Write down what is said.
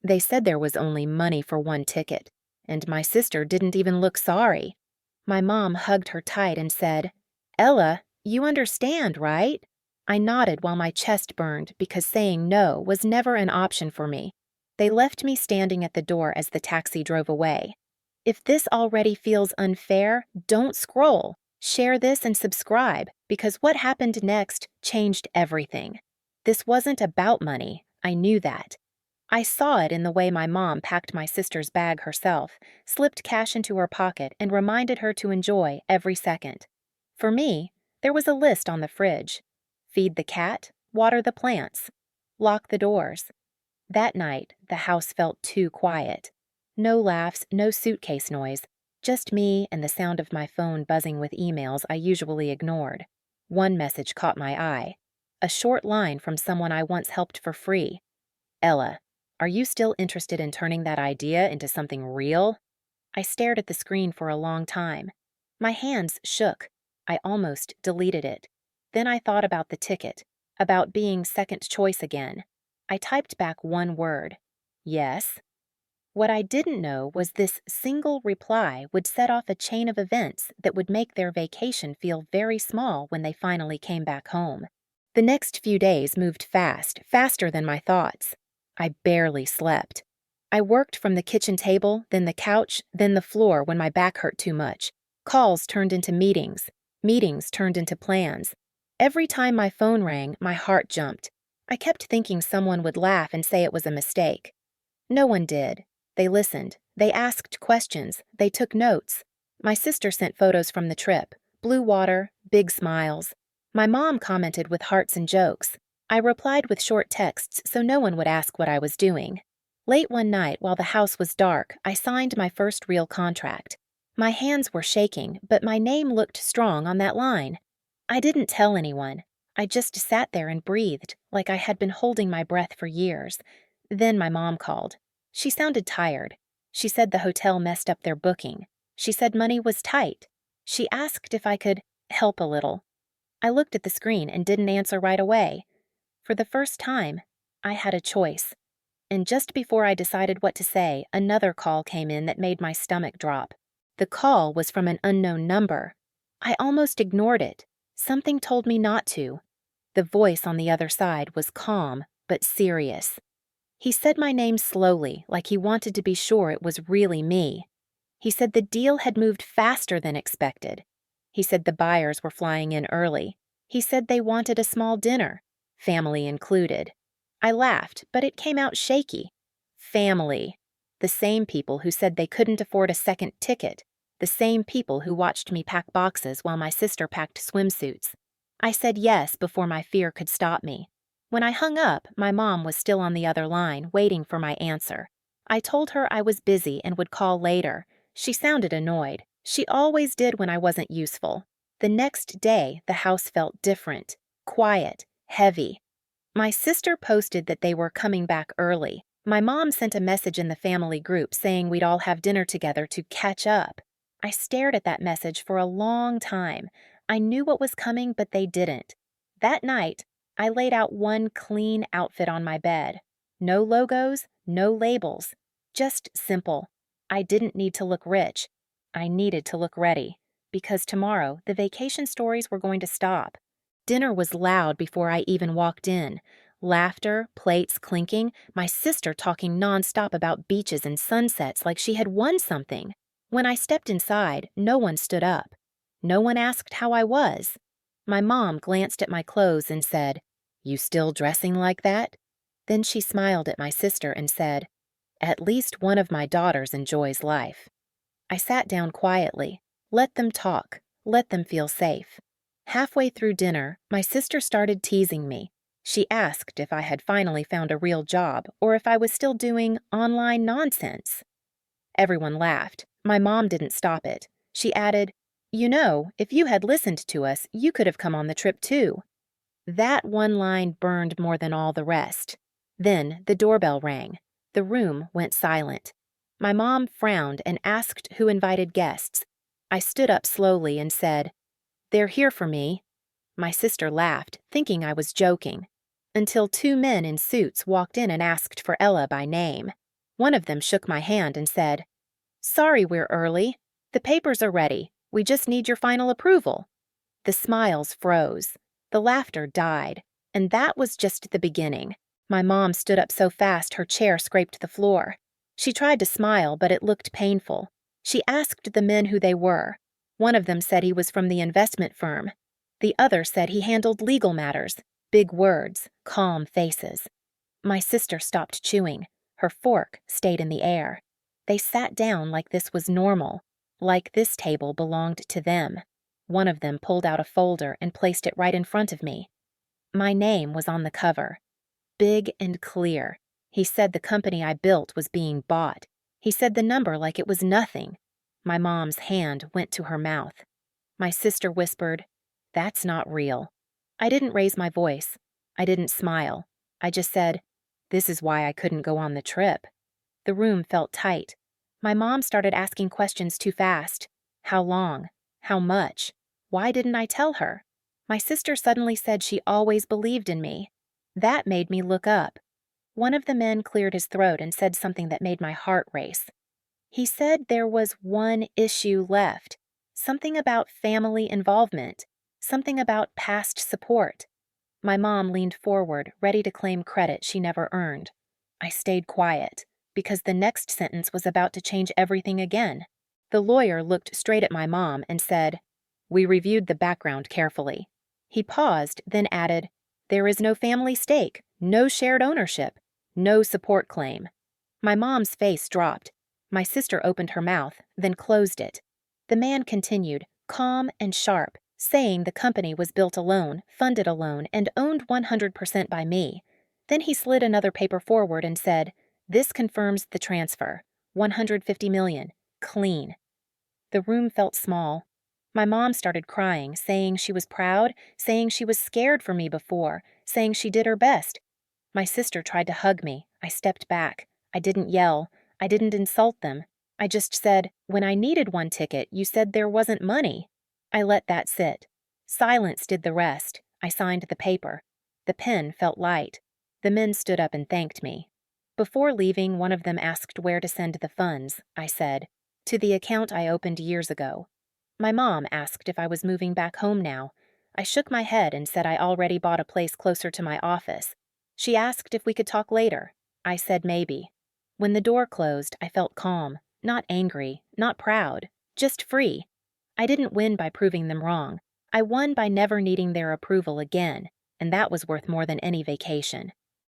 They said there was only money for one ticket, and my sister didn't even look sorry. My mom hugged her tight and said, "Ella, you understand, right?" I nodded while my chest burned because saying no was never an option for me. They left me standing at the door as the taxi drove away. If this already feels unfair, don't scroll. Share this and subscribe, because what happened next changed everything. This wasn't about money, I knew that. I saw it in the way my mom packed my sister's bag herself, slipped cash into her pocket, and reminded her to enjoy every second. For me, there was a list on the fridge. Feed the cat, water the plants, lock the doors. That night, the house felt too quiet. No laughs, no suitcase noise, just me and the sound of my phone buzzing with emails I usually ignored. One message caught my eye. A short line from someone I once helped for free. "Ella, are you still interested in turning that idea into something real?" I stared at the screen for a long time. My hands shook. I almost deleted it. Then I thought about the ticket, about being second choice again. I typed back one word. Yes. What I didn't know was this single reply would set off a chain of events that would make their vacation feel very small when they finally came back home. The next few days moved fast, faster than my thoughts. I barely slept. I worked from the kitchen table, then the couch, then the floor when my back hurt too much. Calls turned into meetings. Meetings turned into plans. Every time my phone rang, my heart jumped. I kept thinking someone would laugh and say it was a mistake. No one did. They listened. They asked questions. They took notes. My sister sent photos from the trip. Blue water, big smiles. My mom commented with hearts and jokes. I replied with short texts so no one would ask what I was doing. Late one night, while the house was dark, I signed my first real contract. My hands were shaking, but my name looked strong on that line. I didn't tell anyone. I just sat there and breathed, like I had been holding my breath for years. Then my mom called. She sounded tired. She said the hotel messed up their booking. She said money was tight. She asked if I could help a little. I looked at the screen and didn't answer right away. For the first time, I had a choice. And just before I decided what to say, another call came in that made my stomach drop. The call was from an unknown number. I almost ignored it. Something told me not to. The voice on the other side was calm, but serious. He said my name slowly, like he wanted to be sure it was really me. He said the deal had moved faster than expected. He said the buyers were flying in early. He said they wanted a small dinner, family included. I laughed, but it came out shaky. Family. The same people who said they couldn't afford a second ticket. The same people who watched me pack boxes while my sister packed swimsuits. I said yes before my fear could stop me. When I hung up, my mom was still on the other line, waiting for my answer. I told her I was busy and would call later. She sounded annoyed. She always did when I wasn't useful. The next day, the house felt different, quiet, heavy. My sister posted that they were coming back early. My mom sent a message in the family group saying we'd all have dinner together to catch up. I stared at that message for a long time. I knew what was coming, but they didn't. That night, I laid out one clean outfit on my bed. No logos, no labels. Just simple. I didn't need to look rich. I needed to look ready. Because tomorrow, the vacation stories were going to stop. Dinner was loud before I even walked in. Laughter, plates clinking, my sister talking nonstop about beaches and sunsets like she had won something. When I stepped inside, no one stood up. No one asked how I was. My mom glanced at my clothes and said, "You still dressing like that?" Then she smiled at my sister and said, "At least one of my daughters enjoys life." I sat down quietly. Let them talk. Let them feel safe. Halfway through dinner, my sister started teasing me. She asked if I had finally found a real job or if I was still doing online nonsense. Everyone laughed. My mom didn't stop it. She added, "You know, if you had listened to us, you could have come on the trip too." That one line burned more than all the rest. Then the doorbell rang. The room went silent. My mom frowned and asked who invited guests. I stood up slowly and said, "They're here for me." My sister laughed, thinking I was joking, until two men in suits walked in and asked for Ella by name. One of them shook my hand and said, "Sorry we're early. The papers are ready. We just need your final approval." The smiles froze. The laughter died. And that was just the beginning. My mom stood up so fast her chair scraped the floor. She tried to smile, but it looked painful. She asked the men who they were. One of them said he was from the investment firm. The other said he handled legal matters. Big words, calm faces. My sister stopped chewing. Her fork stayed in the air. They sat down like this was normal, like this table belonged to them. One of them pulled out a folder and placed it right in front of me. My name was on the cover. Big and clear. He said the company I built was being bought. He said the number like it was nothing. My mom's hand went to her mouth. My sister whispered, "That's not real." I didn't raise my voice. I didn't smile. I just said, "This is why I couldn't go on the trip." The room felt tight. My mom started asking questions too fast. How long? How much? Why didn't I tell her? My sister suddenly said she always believed in me. That made me look up. One of the men cleared his throat and said something that made my heart race. He said there was one issue left. Something about family involvement. Something about past support. My mom leaned forward, ready to claim credit she never earned. I stayed quiet, because the next sentence was about to change everything again. The lawyer looked straight at my mom and said, "We reviewed the background carefully." He paused, then added, "There is no family stake, no shared ownership, no support claim." My mom's face dropped. My sister opened her mouth, then closed it. The man continued, calm and sharp, saying the company was built alone, funded alone, and owned 100% by me. Then he slid another paper forward and said, "This confirms the transfer. 150 million. Clean." The room felt small. My mom started crying, saying she was proud, saying she was scared for me before, saying she did her best. My sister tried to hug me. I stepped back. I didn't yell. I didn't insult them. I just said, "When I needed one ticket, you said there wasn't money." I let that sit. Silence did the rest. I signed the paper. The pen felt light. The men stood up and thanked me. Before leaving, one of them asked where to send the funds. I said, "To the account I opened years ago." My mom asked if I was moving back home now. I shook my head and said I already bought a place closer to my office. She asked if we could talk later. I said maybe. When the door closed, I felt calm, not angry, not proud, just free. I didn't win by proving them wrong. I won by never needing their approval again, and that was worth more than any vacation.